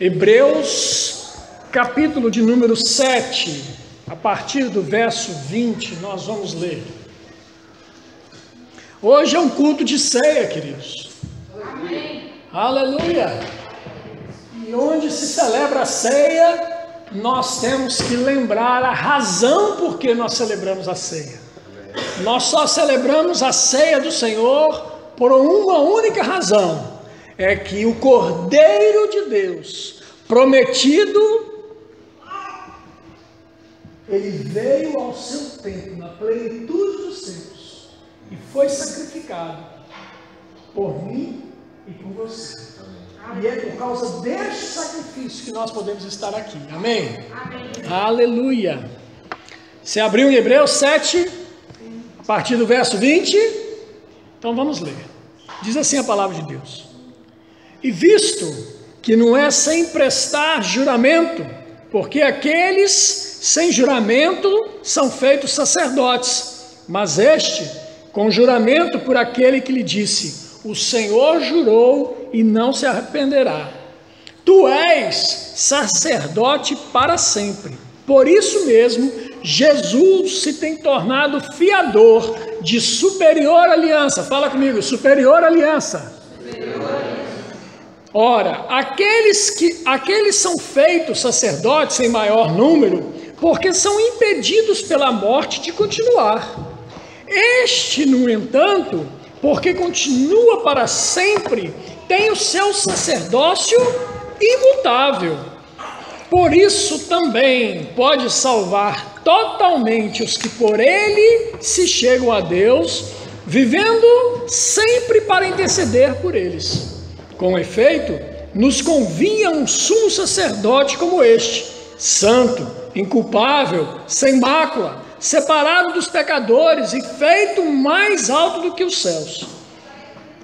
Hebreus, capítulo de número 7, a partir do verso 20, nós vamos ler. Hoje é um culto de ceia, queridos. Amém. Aleluia! E onde se celebra a ceia, nós temos que lembrar a razão por que nós celebramos a ceia. Nós só celebramos a ceia do Senhor por uma única razão. É que o Cordeiro de Deus, prometido, ele veio ao seu tempo, na plenitude dos tempos, e foi sacrificado por mim e por você. E é por causa deste sacrifício que nós podemos estar aqui. Amém? Amém. Aleluia. Você abriu em Hebreus 7, a partir do verso 20? Então vamos ler. Diz assim a palavra de Deus: e visto que não é sem prestar juramento, porque aqueles sem juramento são feitos sacerdotes, mas este com juramento por aquele que lhe disse: o Senhor jurou e não se arrependerá. Tu és sacerdote para sempre. Por isso mesmo, Jesus se tem tornado fiador de superior aliança. Fala comigo, superior aliança. Ora, aqueles são feitos sacerdotes em maior número, porque são impedidos pela morte de continuar. Este, no entanto, porque continua para sempre, tem o seu sacerdócio imutável. Por isso também pode salvar totalmente os que por ele se chegam a Deus, vivendo sempre para interceder por eles. Com efeito, nos convinha um sumo sacerdote como este, santo, inculpável, sem mácula, separado dos pecadores e feito mais alto do que os céus,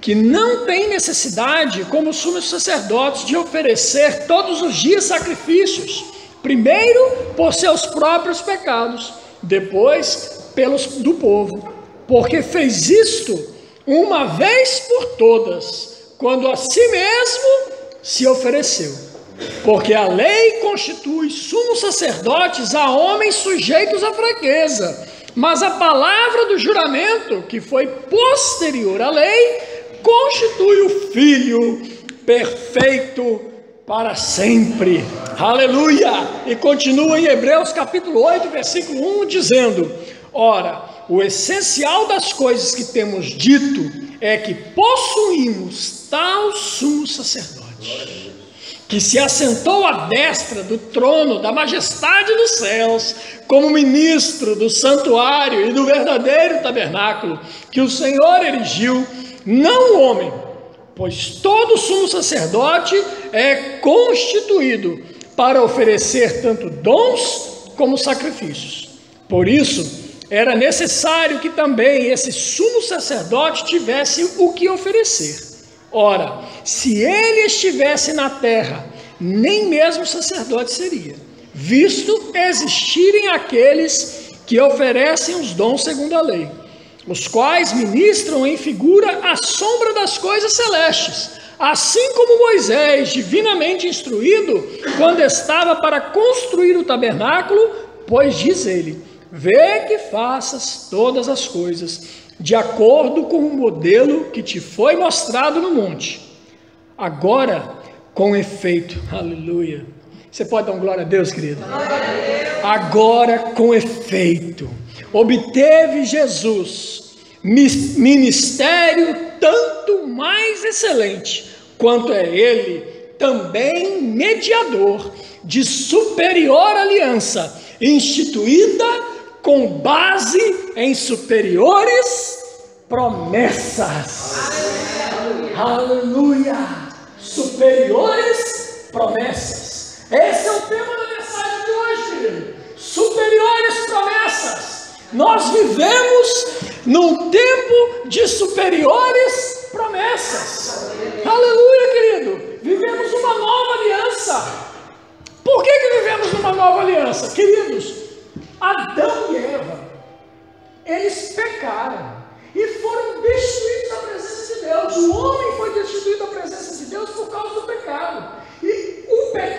que não tem necessidade, como sumos sacerdotes, de oferecer todos os dias sacrifícios, primeiro por seus próprios pecados, depois pelos do povo, porque fez isto uma vez por todas, quando a si mesmo se ofereceu. Porque a lei constitui sumos sacerdotes a homens sujeitos à fraqueza, mas a palavra do juramento, que foi posterior à lei, constitui o Filho perfeito para sempre. Aleluia! E continua em Hebreus capítulo 8, versículo 1, dizendo: ora, o essencial das coisas que temos dito é que possuímos tal sumo sacerdote, que se assentou à destra do trono da majestade dos céus, como ministro do santuário e do verdadeiro tabernáculo, que o Senhor erigiu, não o homem, pois todo sumo sacerdote é constituído para oferecer tanto dons como sacrifícios. Por isso, era necessário que também esse sumo sacerdote tivesse o que oferecer. Ora, se ele estivesse na terra, nem mesmo sacerdote seria, visto existirem aqueles que oferecem os dons segundo a lei, os quais ministram em figura a sombra das coisas celestes, assim como Moisés, divinamente instruído, quando estava para construir o tabernáculo, pois diz ele: vê que faças todas as coisas de acordo com o modelo que te foi mostrado no monte. Agora, com efeito, aleluia. Você pode dar uma glória a Deus, querido? Agora, com efeito, obteve Jesus ministério tanto mais excelente, quanto é ele também mediador de superior aliança, instituída com base em superiores promessas. Aleluia! Superiores promessas. Esse é o tema da mensagem de hoje, querido. Superiores promessas. Nós vivemos num tempo de superiores promessas. Aleluia, querido. Vivemos uma nova aliança. Por que vivemos numa nova aliança? Queridos, Adão e Eva, eles pecaram e foram destituídos da presença de Deus. O homem foi destituído da presença de Deus por causa do pecado. E o pecado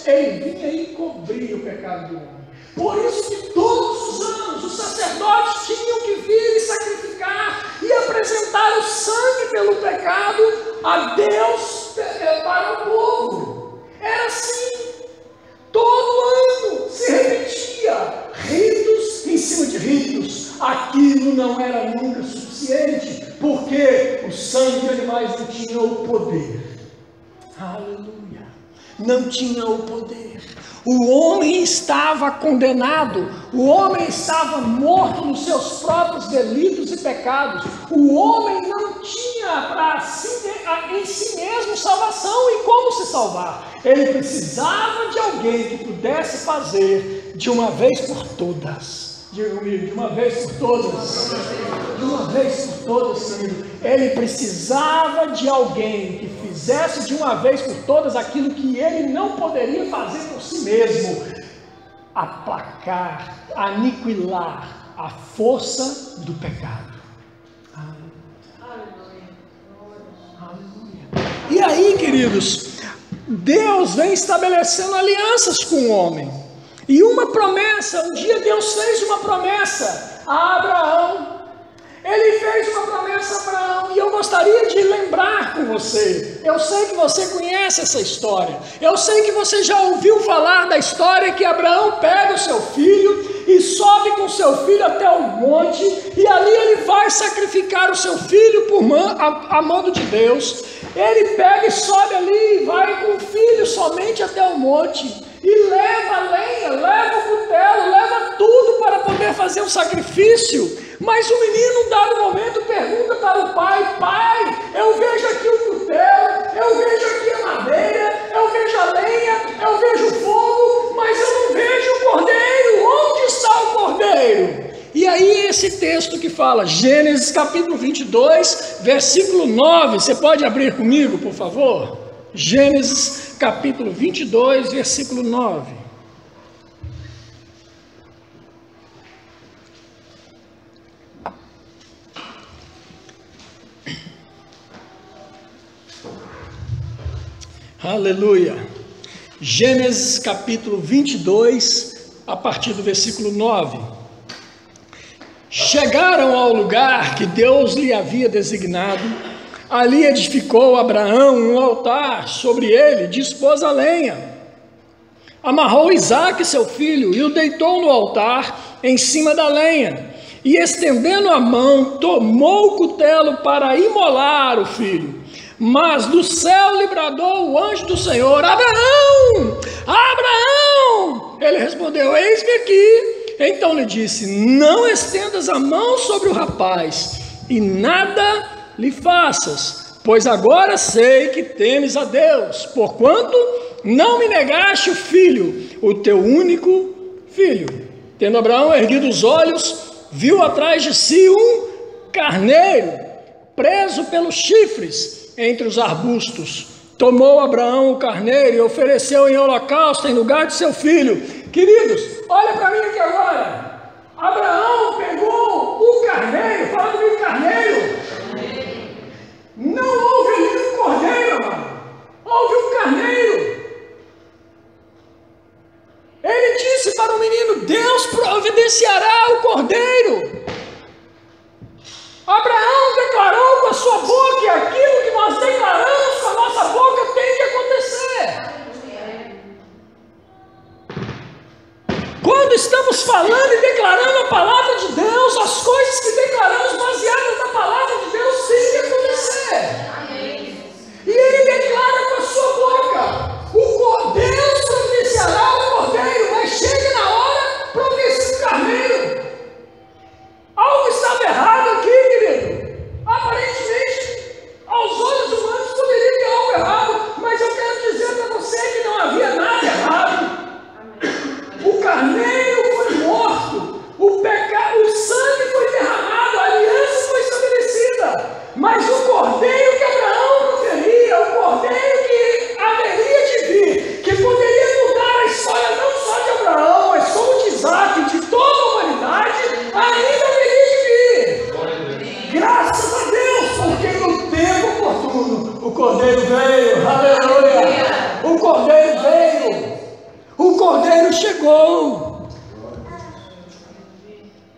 ele vinha encobrir o pecado do homem. Por isso que todos os anos os sacerdotes tinham que vir e sacrificar e apresentar o sangue pelo pecado a Deus para o povo. Era assim. Todo ano se repetia, ritos em cima de ritos. Aquilo não era nunca suficiente, porque o sangue de animais não tinha o poder. Aleluia! Não tinha o poder. O homem estava condenado, o homem estava morto nos seus próprios delitos e pecados. O homem não tinha em si mesmo salvação. E como se salvar? Ele precisava de alguém que pudesse fazer de uma vez por todas. Diga comigo, de uma vez por todas. De uma vez por todas, querido. Ele precisava de alguém que fizesse de uma vez por todas aquilo que ele não poderia fazer por si mesmo: aplacar, aniquilar a força do pecado. Aleluia. E aí, queridos, Deus vem estabelecendo alianças com o homem. E uma promessa, um dia Deus fez uma promessa a Abraão. Ele fez uma promessa a Abraão, e eu gostaria de lembrar com você. Eu sei que você conhece essa história. Eu sei que você já ouviu falar da história que Abraão pega o seu filho e sobe com o seu filho até o monte, e ali ele vai sacrificar o seu filho a mando de Deus. Ele pega e sobe ali e vai com o filho somente até o monte, e leva a lenha, leva o cutelo, leva tudo para poder fazer o sacrifício. Mas o menino, em dado momento, pergunta para o pai: pai, eu vejo aqui o cutelo, eu vejo aqui a madeira, eu vejo a lenha, eu vejo o fogo, mas eu não vejo o cordeiro. Onde está o cordeiro? E aí esse texto que fala, Gênesis capítulo 22, versículo 9, você pode abrir comigo, por favor? Gênesis capítulo 22, versículo 9. Aleluia. Gênesis capítulo 22, a partir do versículo 9. Chegaram ao lugar que Deus lhe havia designado. Ali edificou Abraão um altar, sobre ele dispôs a lenha. Amarrou Isaque, seu filho, e o deitou no altar, em cima da lenha. E estendendo a mão, tomou o cutelo para imolar o filho. Mas do céu lhe bradou o anjo do Senhor: Abraão! Abraão! Ele respondeu: eis-me aqui. Então lhe disse: não estendas a mão sobre o rapaz, e nada lhe faças, pois agora sei que temes a Deus, porquanto não me negaste o filho, o teu único filho. Tendo Abraão erguido os olhos, viu atrás de si um carneiro, preso pelos chifres entre os arbustos. Tomou Abraão o carneiro e ofereceu em holocausto em lugar de seu filho. Queridos, olha para mim aqui agora. Abraão pegou o carneiro, fala comigo, carneiro. Não houve ali um cordeiro, amado. Houve um carneiro. Ele disse para o menino: Deus providenciará o cordeiro. Abraão declarou com a sua boca, e aquilo que nós declaramos com a nossa boca tem que acontecer. Quando estamos falando e declarando a palavra de Deus, as coisas que declaramos baseadas na palavra de Deus têm que acontecer. E ele declara com a sua boca: Deus providenciará o cordeiro, mas chega na hora, providencia o carneiro. Algo estava errado aqui, querido. Aparentemente, aos olhos humanos poderia ter algo errado, mas eu quero dizer para você que não havia nada errado. O carneiro foi morto, o sangue foi derramado, a aliança foi estabelecida, mas o cordeiro que Abraão proferia, o cordeiro que haveria de vir, que poderia mudar a história não só de Abraão, mas como de Isaque, de toda a humanidade, ainda haveria de vir. Graças a Deus, porque no tempo oportuno o cordeiro veio. Aleluia! O cordeiro veio. O Cordeiro chegou.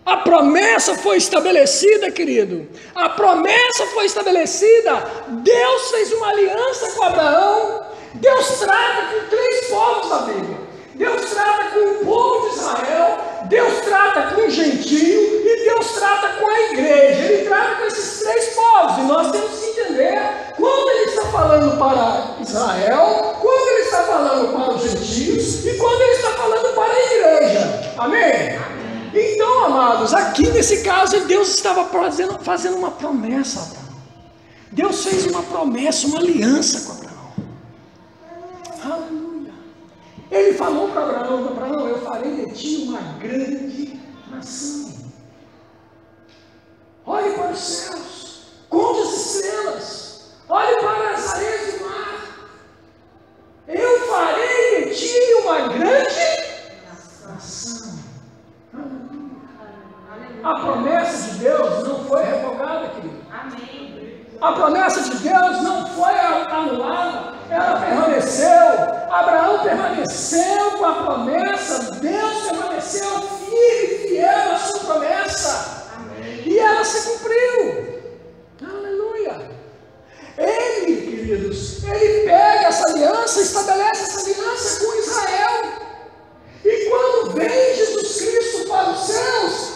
A promessa foi estabelecida, querido. A promessa foi estabelecida. Deus fez uma aliança com Abraão. Deus trata com 3 povos da Bíblia. Deus trata com o povo de Israel. Deus trata com o gentio. E Deus trata com a igreja. Ele trata com esses 3 povos. E nós temos que entender quando ele está falando para Israel, quando ele está falando para os gentios e quando ele está falando para a igreja. Amém? Então, amados, aqui nesse caso, Deus estava fazendo uma promessa a Abraão. Deus fez uma promessa, uma aliança com Abraão. Aleluia. Ele falou para Abraão: Abraão, eu farei de ti uma grande nação. Olhe para os céus, conte as estrelas, olhe para as areias do mar. Eu farei de ti uma grande nação. A promessa de Deus não foi revogada, querido. Amém. A promessa de Deus não foi anulada, ela permaneceu. Abraão permaneceu com a promessa, Deus permaneceu firme e fiel à sua promessa. Amém. E ela se cumpriu. Aleluia. Ele, queridos, ele pega essa aliança, estabelece essa aliança com Israel. E quando vem Jesus Cristo para os céus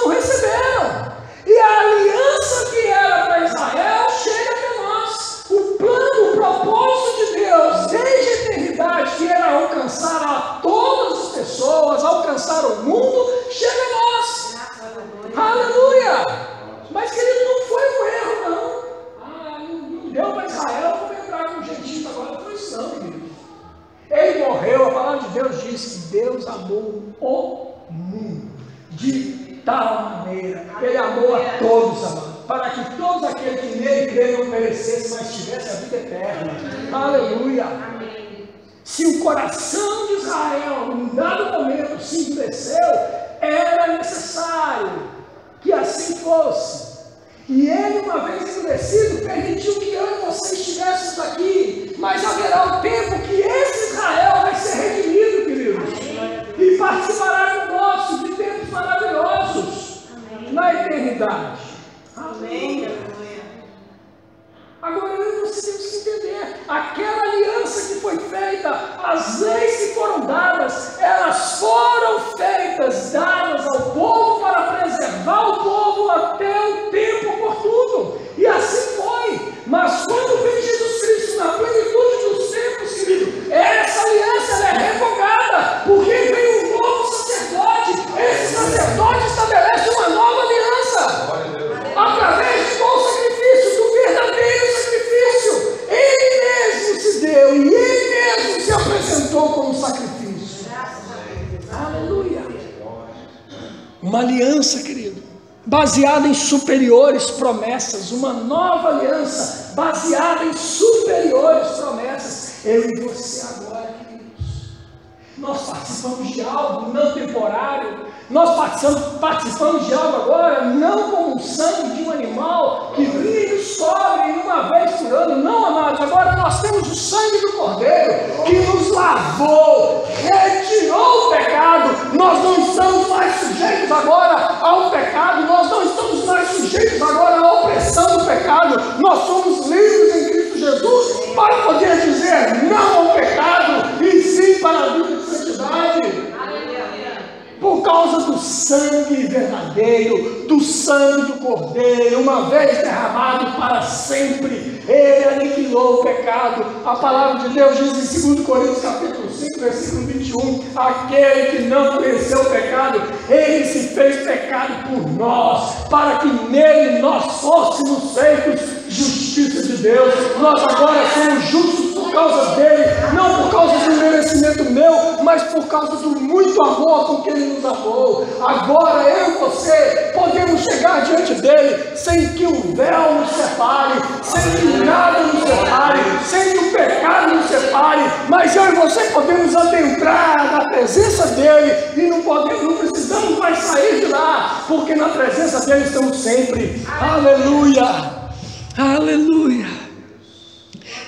não receberam. E a aliança que era para Israel chega até nós. O plano, o propósito de Deus desde a eternidade, que era alcançar a todas as pessoas, alcançar o mundo, chega a nós. Aleluia! Mas, querido, não foi um erro, não. Não deu para Israel, vou entrar com gentios agora, foi isso não, querido. Ele morreu, a palavra de Deus diz que Deus amou o mundo de tal maneira. Ele amou a todos, amado, para que todos aqueles que nele creem não perecessem, mas tivessem a vida eterna. Aleluia. Se o coração de Israel, em um dado momento, se endureceu, era necessário que assim fosse. E ele, uma vez endurecido, permitiu que eu e você estivéssemos aqui. Mas haverá um tempo que esse Israel vai ser redimido, queridos. E participará conosco de tempos maravilhosos. Amém. Na eternidade. Amém. Agora eu e você temos que entender. Aquela aliança que foi feita, as leis que foram dadas, elas foram feitas, dadas ao povo para preservar o povo até o tempo oportuno. E assim foi. Mas quando vem Jesus Cristo na plenitude dos tempos, querido, essa aliança ela é revogada, porque vem um novo sacerdote. Esse sacerdote estabelece uma nova aliança através de bom sacrifício, do verdadeiro sacrifício. Ele mesmo se deu e ele mesmo se apresentou como sacrifício. Aleluia. Uma aliança, querido, baseada em superiores promessas, uma nova aliança baseada em superiores promessas. Eu e você agora, queridos, nós participamos de algo não temporário, nós participamos de algo agora, não como o sangue de um animal que vinha e nos cobre uma vez por ano, não, amados. Agora nós temos o sangue do Cordeiro que nos lavou, retirou o pecado. Nós não estamos mais sujeitos agora ao pecado, nós não estamos mais sujeitos agora à opressão do pecado. Nós somos livres em Cristo Jesus para poder dizer não ao pecado e sim para a vida de santidade. Por causa do sangue verdadeiro, do sangue do Cordeiro, uma vez derramado para sempre, ele aniquilou o pecado. A palavra de Deus diz em 2 Coríntios capítulo 5, versículo 21, aquele que não conheceu o pecado, ele se fez pecado por nós, para que nele nós fôssemos feitos justiça de Deus. Nós agora somos justos por causa dele, não por causa do merecimento meu, mas por causa do muito amor com que ele nos amou. Agora eu e você podemos chegar diante dele sem que o véu nos separe, sem que nada nos separe, sem que o pecado nos separe, mas eu e você podemos adentrar na presença dele e não precisamos mais sair de lá, porque na presença dele estamos sempre. Aleluia. Aleluia.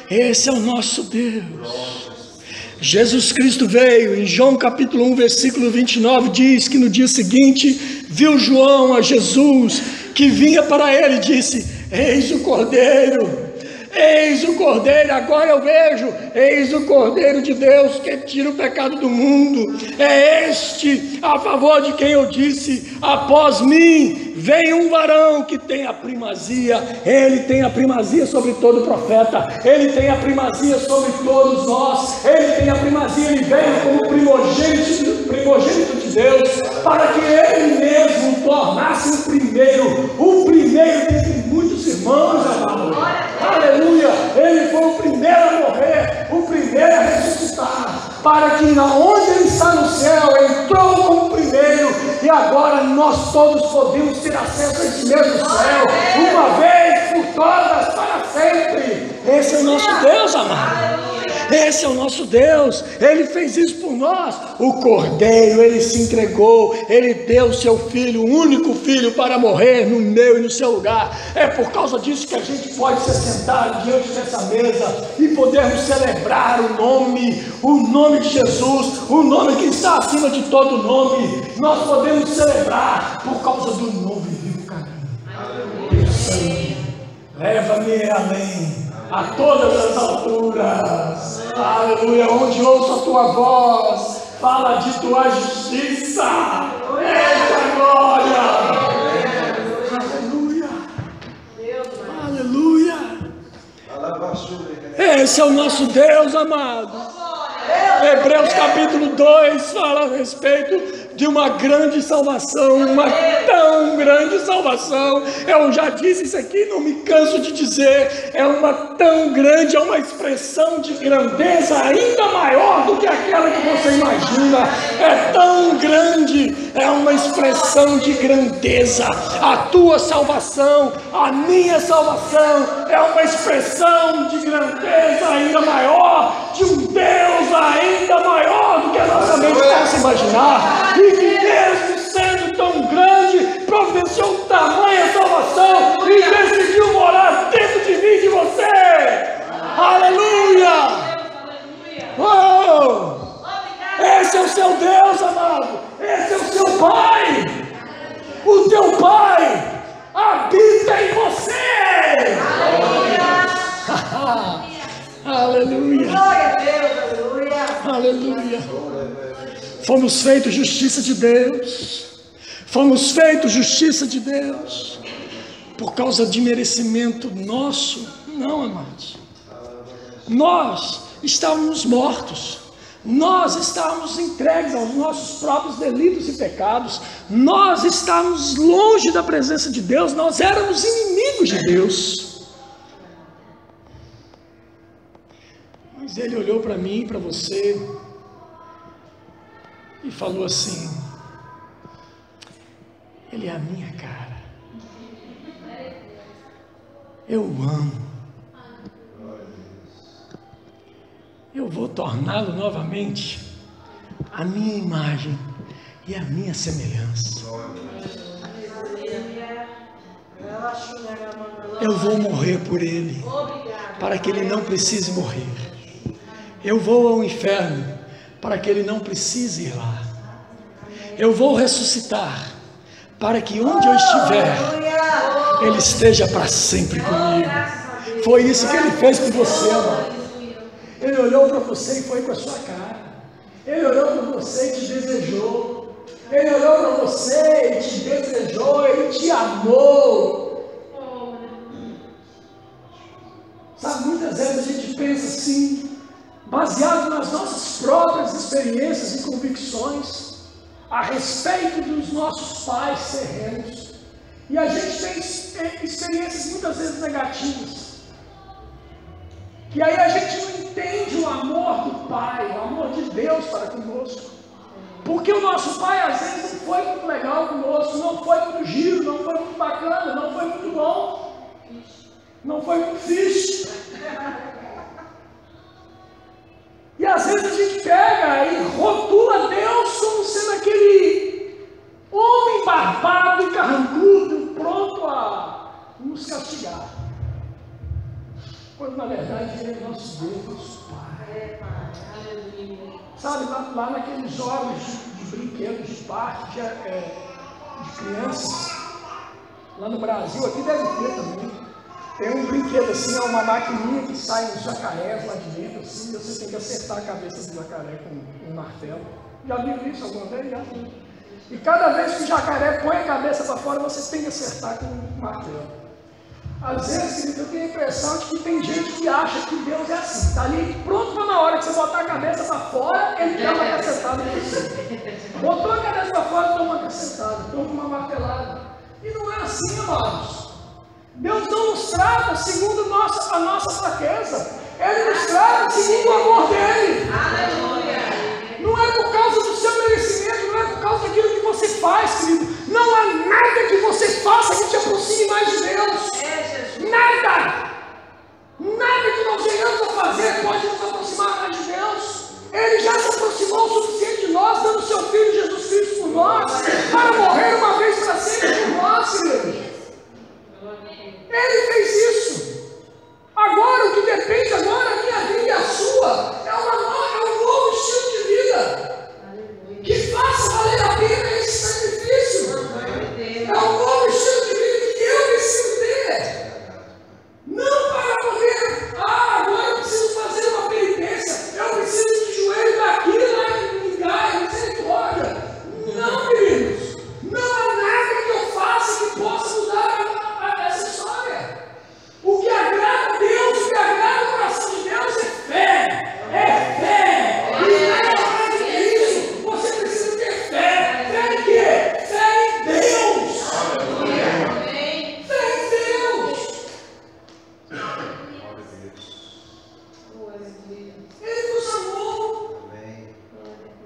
Esse é o nosso Deus. Jesus Cristo veio, em João capítulo 1, versículo 29, diz que no dia seguinte viu João a Jesus, que vinha para ele e disse: eis o Cordeiro, agora eu vejo, eis o Cordeiro de Deus que tira o pecado do mundo. É este a favor de quem eu disse: após mim vem um varão que tem a primazia. Ele tem a primazia sobre todo profeta, ele tem a primazia sobre todos nós, ele tem a primazia. Ele veio como primogênito de Deus, para que ele mesmo tornasse o primeiro dentre muitos irmãos, amados. Aleluia, ele foi o primeiro a morrer, o primeiro a ressuscitar, para que onde ele está no céu, entrou como primeiro, e agora nós todos podemos ter acesso a esse mesmo céu, uma vez por todas, para sempre. Esse é o nosso Deus, amado. Esse é o nosso Deus, ele fez isso por nós. O Cordeiro, ele se entregou, ele deu o seu filho, o único filho, para morrer no meu e no seu lugar. É por causa disso que a gente pode se sentar diante dessa mesa e podermos celebrar o nome de Jesus, o nome que está acima de todo nome. Nós podemos celebrar por causa do novo e vivo caminho. Teu sangue leva-me além, a todas as alturas, aleluia, onde ouço a tua voz, fala de tua justiça, eita glória, aleluia, aleluia. Esse é o nosso Deus, amado. Hebreus capítulo 2 fala a respeito de uma grande salvação, uma tão grande salvação. Eu já disse isso aqui, não me canso de dizer, é uma tão grande, é uma expressão de grandeza ainda maior do que aquela que você imagina. É tão grande, é uma expressão de grandeza. A tua salvação, a minha salvação, é uma expressão de grandeza ainda maior, de um Deus ainda maior do que a nossa mente possa imaginar. E que mesmo sendo tão grande, providenciou tamanha salvação e decidiu morar dentro de mim e de você. Aleluia! Oh! Esse é o seu Deus, amado. Esse é o seu Pai. O teu Pai habita em você. Aleluia! Glória a Deus, aleluia! Aleluia! Fomos feitos justiça de Deus. Fomos feitos justiça de Deus por causa de merecimento nosso? Não, amados. Nós estávamos mortos. Nós estávamos entregues aos nossos próprios delitos e pecados. Nós estávamos longe da presença de Deus. Nós éramos inimigos de Deus. Mas Ele olhou para mim e para você e falou assim: ele é a minha cara, eu o amo, eu vou torná-lo novamente a minha imagem e a minha semelhança. Eu vou morrer por ele, para que ele não precise morrer. Eu vou ao inferno, para que ele não precise ir lá. Eu vou ressuscitar, para que onde eu estiver, ele esteja para sempre comigo. Foi isso que ele fez com você, amado. Ele olhou para você e foi com a sua cara. Ele olhou para você e te desejou. Ele olhou para você e te desejou. Ele te amou. Sabe, muitas vezes a gente pensa assim, baseado nas nossas próprias experiências e convicções a respeito dos nossos pais terrenos, e a gente tem experiências muitas vezes negativas, e aí a gente não entende o amor do Pai, o amor de Deus para conosco, porque o nosso Pai às vezes não foi muito legal conosco, não foi muito giro, não foi muito bacana, não foi muito bom, não foi muito fixe. E às vezes a gente pega e rotula Deus como sendo aquele homem barbado e carrancudo, pronto a nos castigar. Quando na verdade verdade, Ele é nosso Deus, Pai. Sabe, lá naqueles jogos de brinquedos de parque, de crianças, lá no Brasil, aqui deve ter também, tem um brinquedo assim, é uma maquininha que sai uns jacarés lá de dentro, assim, e você tem que acertar a cabeça do jacaré com um martelo. Já viu isso alguma vez? Já viu. E cada vez que o jacaré põe a cabeça para fora, você tem que acertar com um martelo. Às vezes, querido, eu tenho a impressão de que tem gente que acha que Deus é assim, está ali pronto para na hora que você botar a cabeça para fora, ele dá uma cacetada em você. Botou a cabeça para fora, toma uma cacetada, toma uma martelada. E não é assim, amados. Deus não nos trata segundo a nossa fraqueza, Ele nos trata segundo o amor dEle. Aleluia. Não é por causa do seu merecimento, não é por causa daquilo que você faz, querido. Não há nada que você faça que te aproxime mais de Deus. Nada! Nada que nós venhamos a fazer pode nos aproximar mais de Deus. Ele já se aproximou o suficiente de nós, dando seu Filho Jesus Cristo por nós, para morrer uma vez para sempre por nós, querido. Ele fez isso. Agora, o que depende agora, a minha vida e a sua, é um novo estilo de vida. Que faça valer a pena esse sacrifício. É um novo estilo de vida que eu preciso ter. Não para poder, agora eu preciso fazer uma penitência, eu preciso de joelho daqui, lá em Gaia, misericórdia. Não, queridos, não há nada que eu faça que possa mudar essa história. O que agrada a Deus, o que agrada o coração de Deus é fé. É fé. E nada mais do que isso. Você precisa ter fé. Fé em quê? Fé em Deus. Fé em Deus. Ele nos amou.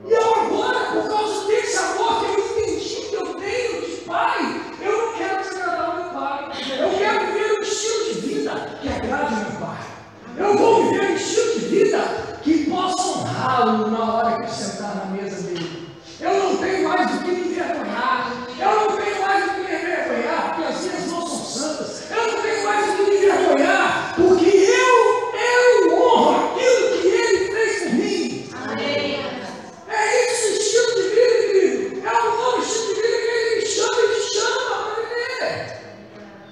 E eu agora, por causa desse amor que eu entendi que eu tenho de Pai, eu não quero desagradar o meu Pai. Eu quero viver um estilo de vida que agrade o meu Pai. Eu vou viver um estilo de vida que possa honrá-lo na hora que eu sentar na mesa dele. Eu não tenho mais do que me envergonhar. Eu não tenho mais do que me envergonhar, porque as minhas mãos são santas. Eu não tenho mais do que me envergonhar, porque eu honro aquilo que ele fez por mim. Amém. É esse o estilo de vida, querido. É um novo estilo de vida que ele me chama e te chama para viver.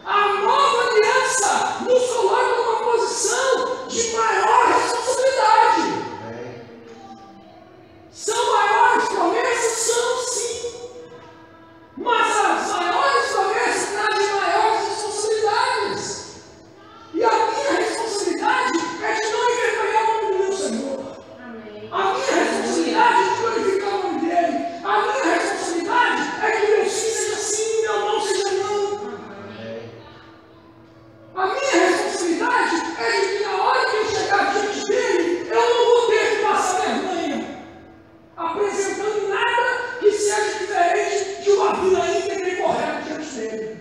A nova aliança nos coloca numa posição de maior responsabilidade. São maiores promessas? São sim. Mas as maiores promessas trazem maiores responsabilidades. E a minha responsabilidade é de não envergonhar o nome do meu Senhor. Amém. A minha responsabilidade é de glorificar o nome dele. A minha responsabilidade é que meu sim seja sim e meu não seja não. Amém. A minha responsabilidade é de que na hora que eu chegar diante dele, eu não vou ter que passar vergonha, apresentando nada que seja diferente de uma vida íntegra e correta diante dele.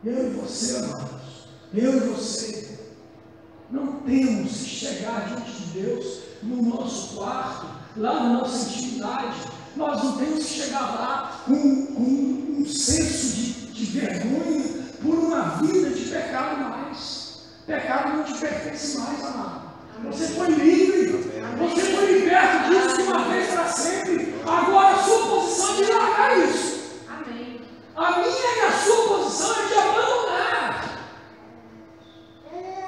Eu e você, amados, eu e você, não temos que chegar diante de Deus no nosso quarto, lá na nossa intimidade. Nós não temos que chegar lá com um senso de vergonha por uma vida de pecado mais. Pecado não te pertence mais, amado. Você foi livre, você foi liberto disso de uma vez para sempre. Agora a sua posição é de largar isso. Amém. A minha e a sua posição é de abandonar.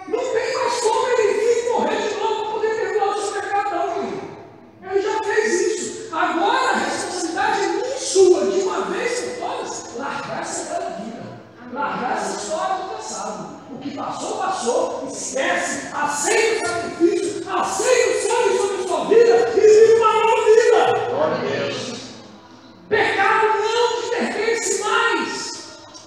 Não tem mais como ele vir morrer de novo para poder perdoar o seu pecado, não. Ele já fez isso. Agora a responsabilidade é minha e sua, de uma vez por todas, largar essa velha vida. Largar essa história do passado. O que passou, passou. Esquece. Aceita o sacrifício. Aceita o sangue sobre a sua vida e vive uma nova vida. Glória a Deus. Pecado não te pertence mais.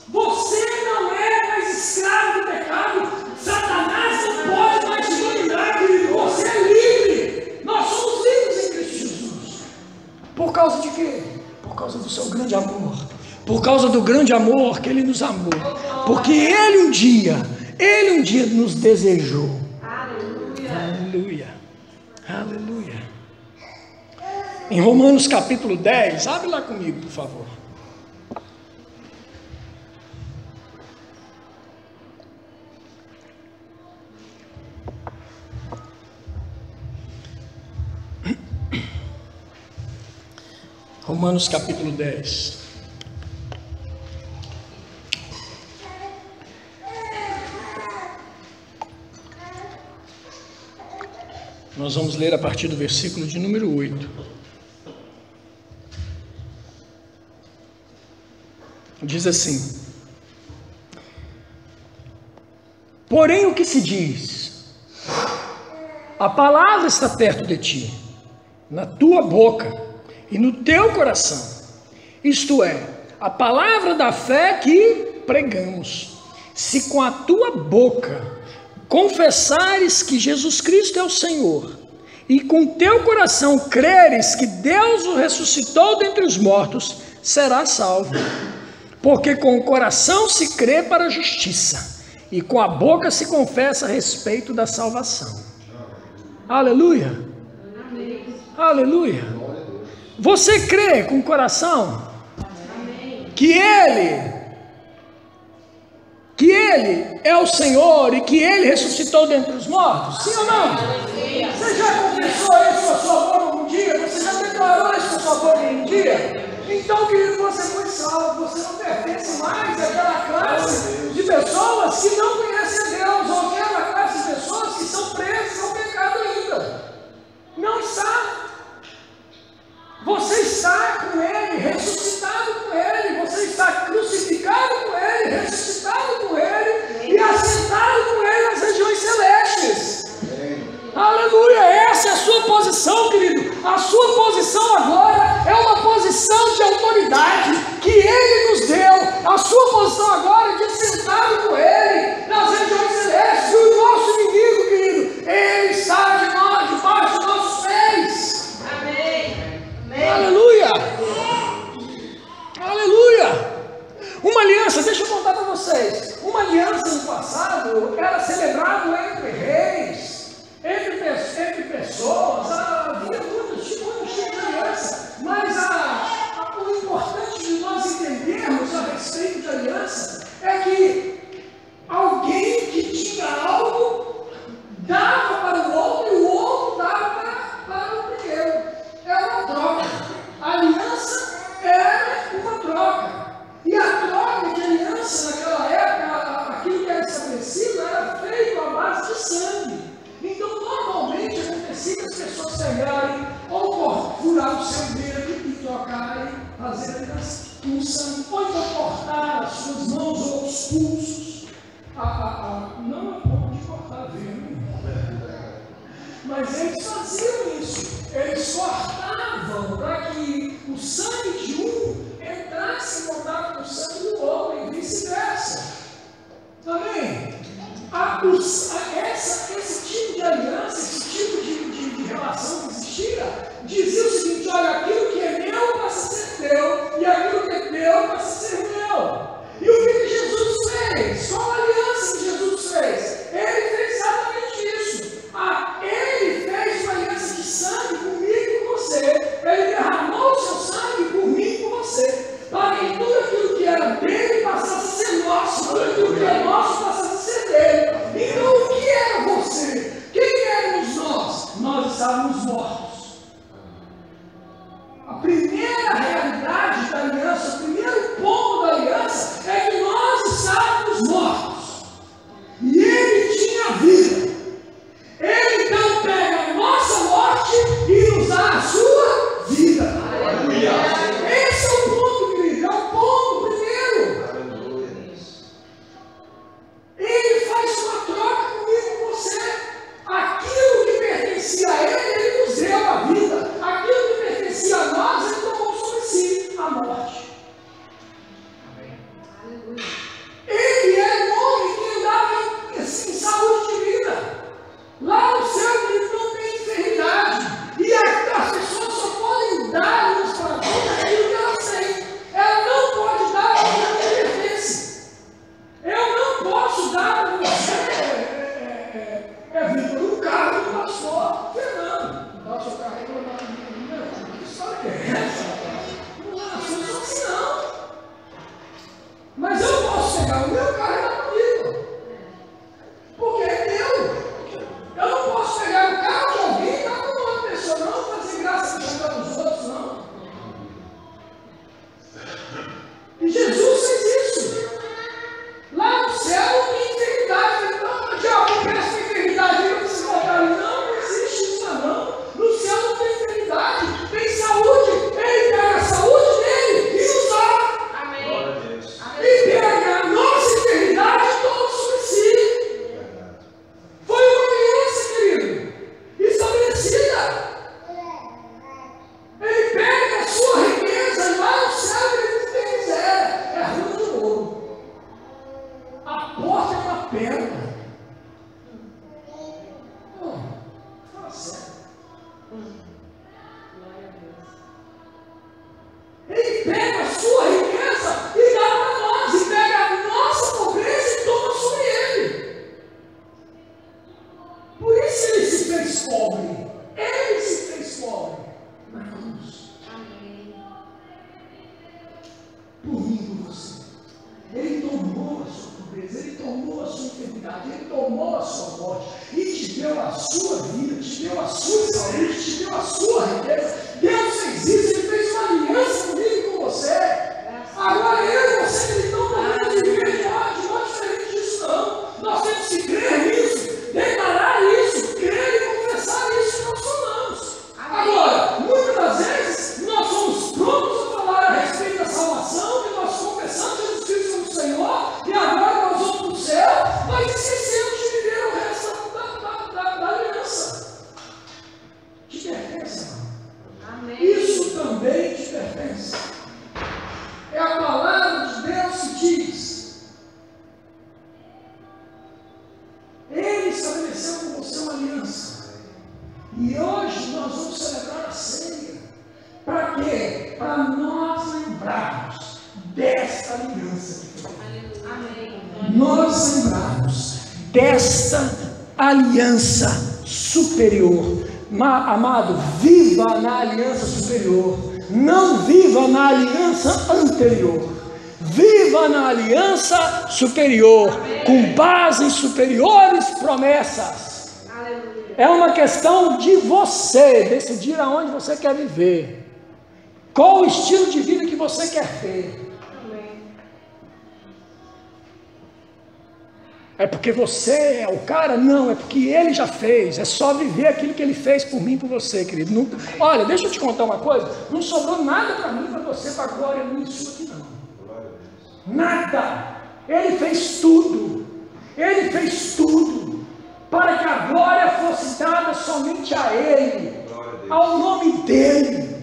Você não é mais escravo do pecado. Satanás não pode mais te dominar, querido. Você é livre. Nós somos livres em Cristo Jesus. Por causa de quê? Por causa do seu grande amor. Por causa do grande amor que Ele nos amou. Porque Ele um dia nos desejou. Aleluia. Aleluia. Aleluia. Em Romanos capítulo 10, abre lá comigo, por favor. Romanos capítulo 10. Nós vamos ler a partir do versículo de número 8. Diz assim: porém o que se diz? A palavra está perto de ti, na tua boca e no teu coração. Isto é, a palavra da fé que pregamos. Se com a tua boca confessares que Jesus Cristo é o Senhor, e com teu coração creres que Deus o ressuscitou dentre os mortos, serás salvo. Porque com o coração se crê para a justiça, e com a boca se confessa a respeito da salvação. Aleluia! Aleluia! Você crê com o coração que Ele é o Senhor e que Ele ressuscitou dentre os mortos? Sim ou não? Você já confessou isso com a sua boca um dia? Você já declarou isso com a sua boca um dia? Então, querido, você foi salvo. Você não pertence mais àquela classe de pessoas que não conhecem a Deus, ou aquela classe de pessoas que estão presas ao pecado ainda. Não está. Você está com Ele, ressuscitado com Ele. Você está crucificado com Ele, ressuscitado com Ele e assentado com Ele nas regiões celestes. Aleluia, essa é a sua posição, querido. A sua posição agora é uma posição de autoridade que Ele nos deu. A sua posição agora é de assentado com Ele nas regiões celestes. E o nosso inimigo, querido, Ele está debaixo dos nossos pés. Amém. Amém. Aleluia. Aleluia. Uma aliança, deixa eu contar para vocês. Uma aliança no passado era celebrado entre reis, entre pessoas, havia muitos tipos de aliança, mas o importante de nós entendermos a respeito de aliança é que alguém que tinha algo dava para o outro e o outro dava para o primeiro. Era uma troca. A aliança era uma troca. E a troca de aliança naquela época, aquilo que era estabelecido, era feito à base de sangue. Então, normalmente acontecia que as pessoas pegarem ou furar o seu dedo e tocarem, fazer aliança com sangue, ou então cortar as suas mãos ou os pulsos. Não é pouco de cortar veio, mas eles faziam isso. Eles cortavam para que o sangue de um entrasse em contato com o sangue do outro e vice-versa. Amém? Esse tipo de aliança, esse tipo de relação que existia, dizia o seguinte: olha, aquilo que é meu passa a ser teu, e aquilo que é teu passa a ser meu. E o que Jesus fez? Qual a aliança que Jesus fez? Ele fez exatamente isso. Ele fez uma aliança de sangue comigo e com você. Ele derramou o seu sangue por mim e por você, para que tudo aquilo que era dele passasse a ser nosso, tudo aquilo que é nosso passasse a ser dele. Então, o que era você? Quem éramos nós? Nós estávamos mortos. A primeira realidade da aliança, o primeiro ponto da aliança é que nós estávamos mortos. E ele tinha vida. Ele então pega a nossa morte e nos dá a sua vida. Aleluia. Esse é o ponto, querido. É o ponto primeiro. Aleluia. Ele faz uma troca comigo e com você. Aquilo que pertencia a ele nos deu a vida. Aquilo que pertencia a nós, ele tomou sobre si a morte. Amém. Aleluia. Ele era um homem que andava em saúde de vida. Lá no céu ele não tem enfermidade. E as pessoas só podem dar uns para outros aquilo que elas têm. Ela não pode dar aquilo que pertence. Eu não posso dar para você, Vitor, um carro do pastor Fernando. Dá o seu carro aí, que história que é essa? Não é assim não. Mas eu posso pegar o meu carro e dar para o Vitor. Porque é meu. Eu não posso pegar o carro de alguém e dar para uma outra pessoa, não fazer graça de jogar nos outros, não. tomou a sua enfermidade, Ele tomou a sua morte e te deu a sua vida, te deu a sua saúde, te deu a sua riqueza. Deus fez isso, Ele fez uma aliança comigo e com você. Agora eu e você que não podemos viver de modo diferente disso, não. Nós temos que crer nisso, declarar isso, crer e confessar isso que nós falamos. Agora, muitas das vezes, nós somos prontos a falar a respeito da salvação, que nós confessamos Jesus Cristo como Senhor, e agora nós vamos para o céu, mas esquecemos de viver o resto da aliança. Te pertence, irmão. Amém. Isso também te pertence. É a palavra de Deus que diz. Ele estabeleceu com você uma aliança. E hoje nós vamos celebrar a ceia. Para quê? Para nós lembrarmos desta aliança que foi. Amém. Nós lembrarmos desta aliança superior. Amado, viva na aliança superior. Não viva na aliança anterior. Viva na aliança superior. Amém. Com base em superiores promessas. Aleluia. É uma questão de você decidir aonde você quer viver. Qual o estilo de vida que você quer ter. Amém. É porque você é o cara? Não, é porque ele já fez. É só viver aquilo que ele fez por mim e por você, querido. Não, olha, deixa eu te contar uma coisa. Não sobrou nada para mim e para você, para a glória minha e sua aqui não. Nada. Ele fez tudo. Ele fez tudo. Para que a glória fosse dada somente a Ele. Ao nome dEle.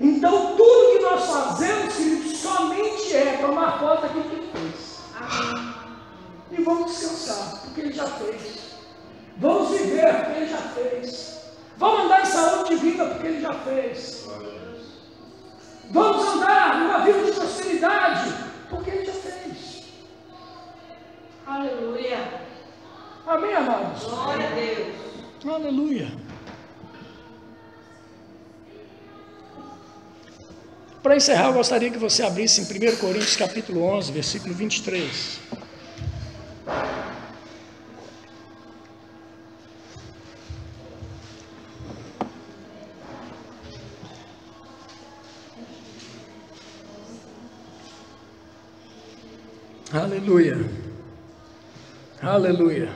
Então tudo que nós fazemos, querido, somente é tomar conta daquilo que Ele fez. Amém. E vamos descansar, porque Ele já fez. Vamos viver, porque Ele já fez. Vamos andar em saúde de vida, porque Ele já fez. Vamos andar numa vida de prosperidade, porque Ele já fez. Aleluia. Amém, amados? Glória a Deus. Aleluia. Para encerrar, eu gostaria que você abrisse em 1 Coríntios capítulo 11, versículo 23. Aleluia. Aleluia.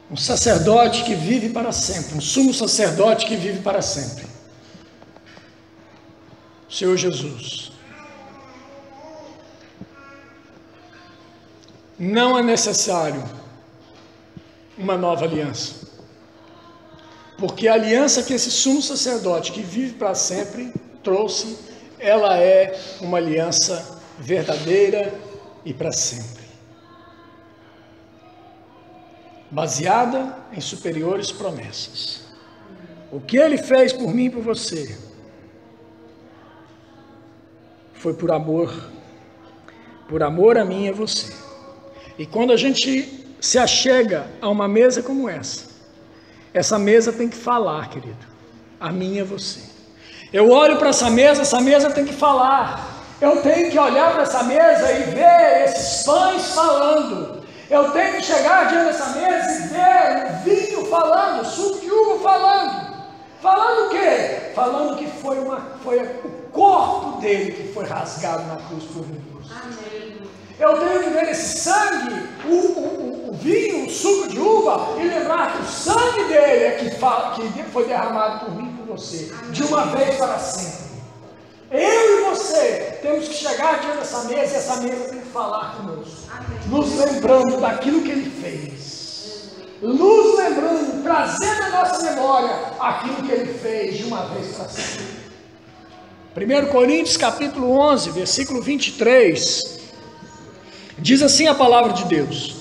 Um sacerdote que vive para sempre, um sumo sacerdote que vive para sempre. O Senhor Jesus. Não é necessário uma nova aliança. Porque a aliança que esse sumo sacerdote que vive para sempre trouxe, ela é uma aliança verdadeira e para sempre. Baseada em superiores promessas. O que Ele fez por mim e por você foi por amor a mim e a você. E quando a gente se achega a uma mesa como essa mesa tem que falar, querido, a mim e a você. Eu olho para essa mesa tem que falar. Eu tenho que olhar para essa mesa e ver esses pães falando. Eu tenho que chegar diante dessa mesa e ver o vinho falando, o suco de uva falando. Falando o quê? Falando que foi o corpo dele que foi rasgado na cruz por mim. Amém. Eu tenho que ver esse sangue, o vinho, o suco de uva, e lembrar que o sangue dele é que foi derramado por mim e por você. Amém. De uma vez para sempre. Eu e você temos que chegar diante dessa mesa e essa mesa tem que falar conosco. Amém. Nos lembrando daquilo que Ele fez. Nos lembrando, trazendo à nossa memória aquilo que Ele fez de uma vez para sempre. 1 Coríntios capítulo 11, versículo 23, diz assim a palavra de Deus: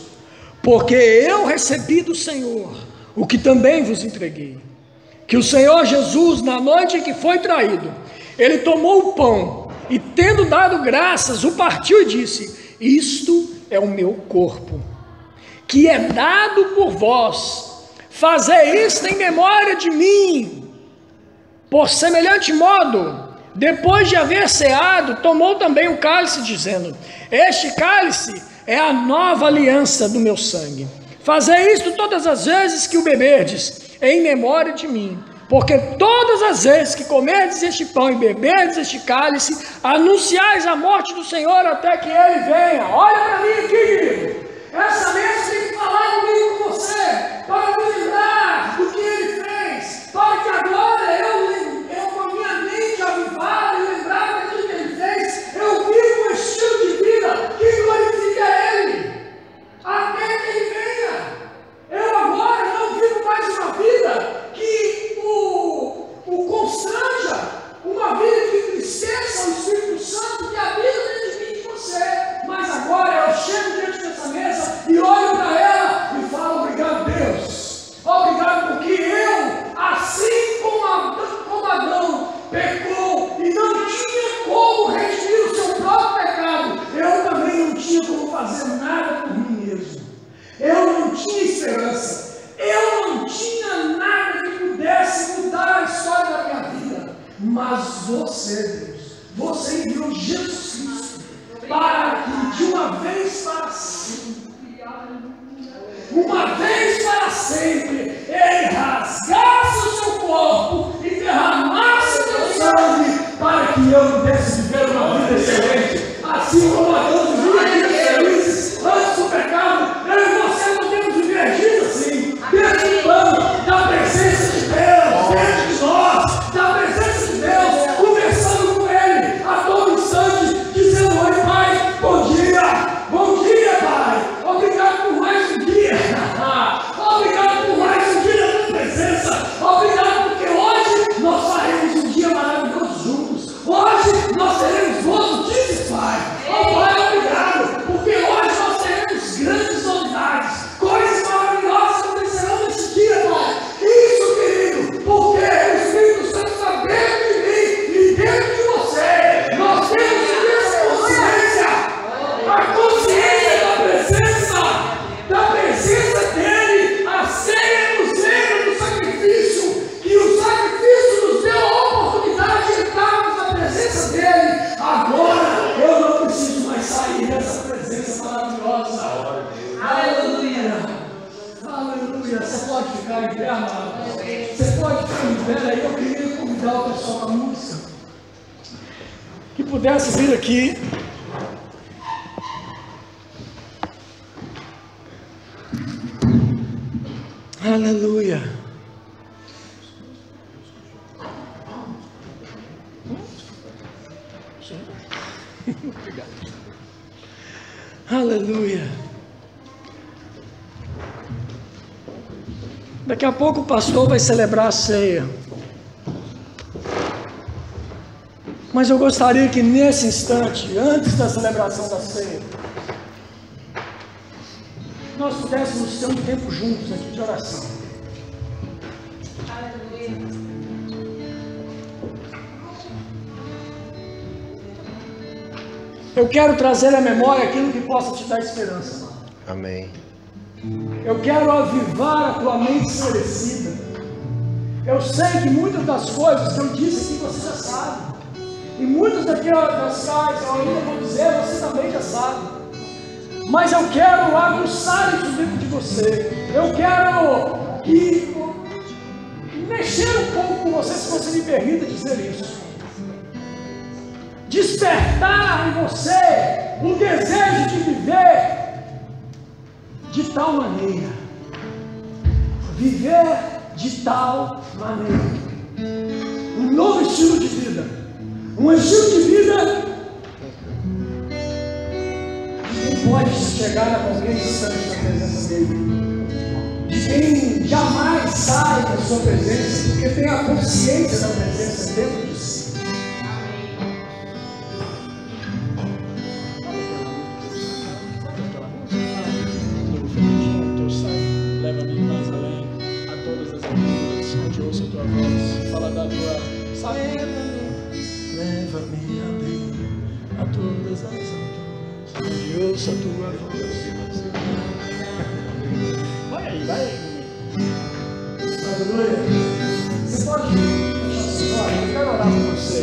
porque eu recebi do Senhor o que também vos entreguei, que o Senhor Jesus, na noite em que foi traído, Ele tomou o pão e, tendo dado graças, o partiu e disse: isto é o meu corpo, que é dado por vós, fazei isto em memória de mim. Por semelhante modo, depois de haver ceado, tomou também o cálice, dizendo: este cálice é a nova aliança do meu sangue. Fazei isto todas as vezes que o beberdes, em memória de mim. Porque todas as vezes que comerdes este pão e beberdes este cálice, anunciais a morte do Senhor até que Ele venha. Olha para mim aqui, querido. Essa mesa tem que falar comigo, com você, para me lembrar do que Ele fez, para que agora eu com a minha mente avivada e lembrar daquilo que Ele fez, eu vivo um estilo de vida que glorifica Ele, até que Ele venha. Eu agora não vivo mais uma vida que o constranja, uma vida que entristeça o Espírito Santo que habita dentro de mim e de você. Mas agora eu chego diante dessa mesa e olho para ela e falo: obrigado, Deus. Obrigado porque eu, assim como Adão pecou e não tinha como redimir o seu próprio pecado, eu também não tinha como fazer nada por mim mesmo. Eu não tinha esperança. Eu não tinha nada que pudesse mudar a história da minha vida. Mas você, Deus, você enviou Jesus Cristo para que de uma vez para sempre, Ele rasgasse o seu corpo e derramasse o seu sangue para que eu pudesse viver uma vida excelente. Assim como Adão vivia felizes antes do pecado, eu e você podemos viver dias assim, dentro do plano da presença de Deus, dentro de nós, da presença de Deus, conversando com Ele a todo instante, dizendo: oi, Pai, bom dia, Pai, obrigado por mais um dia, obrigado por mais um dia da tua presença, obrigado porque hoje nós faremos um dia maravilhoso juntos, hoje nós teremos boas notícias, Pai. Oh, Pai, obrigado, porque hoje nós teremos grandes novidades, coisas maravilhosas acontecerão nesse dia, Pai. Isso, querido, porque o Espírito Santo está dentro de mim e dentro de você. Nós temos que ter essa consciência, a consciência da presença dEle. A ceia nos lembra do sacrifício, que o sacrifício nos deu a oportunidade de entrarmos na presença dEle. Agora eu não preciso mais sair dessa presença maravilhosa. Aleluia! Aleluia! Você pode ficar em pé, amado. Você pode ficar em pé. Aí eu queria convidar o pessoal da música que pudesse vir aqui. Aleluia! Obrigado. Aleluia! Daqui a pouco o pastor vai celebrar a ceia. Mas eu gostaria que nesse instante, antes da celebração da ceia, nós pudéssemos ter um tempo juntos aqui de oração. Eu quero trazer à memória aquilo que possa te dar esperança. Amém. Eu quero avivar a tua mente esclarecida. Eu sei que muitas das coisas que eu disse aqui você já sabe. E muitas das coisas que eu ainda vou dizer você também já sabe. Mas eu quero aguçar isso dentro de você. Eu quero mexer um pouco com você, se você me permita dizer isso. Despertar em você o desejo de viver de tal maneira. Viver de tal maneira. Um novo estilo de vida. Um estilo de vida de quem pode chegar a qualquer instante na presença dele. De quem jamais sai da sua presença, porque tem a consciência da presença dentro de si. Leva-me mais além a todas as alturas, onde ouço a tua voz, fala da tua. Leva-me além a todas as alturas, onde ouço a tua voz. Vai aí, vai aí. Aleluia. Você pode fechar seus olhos? Eu quero orar por você.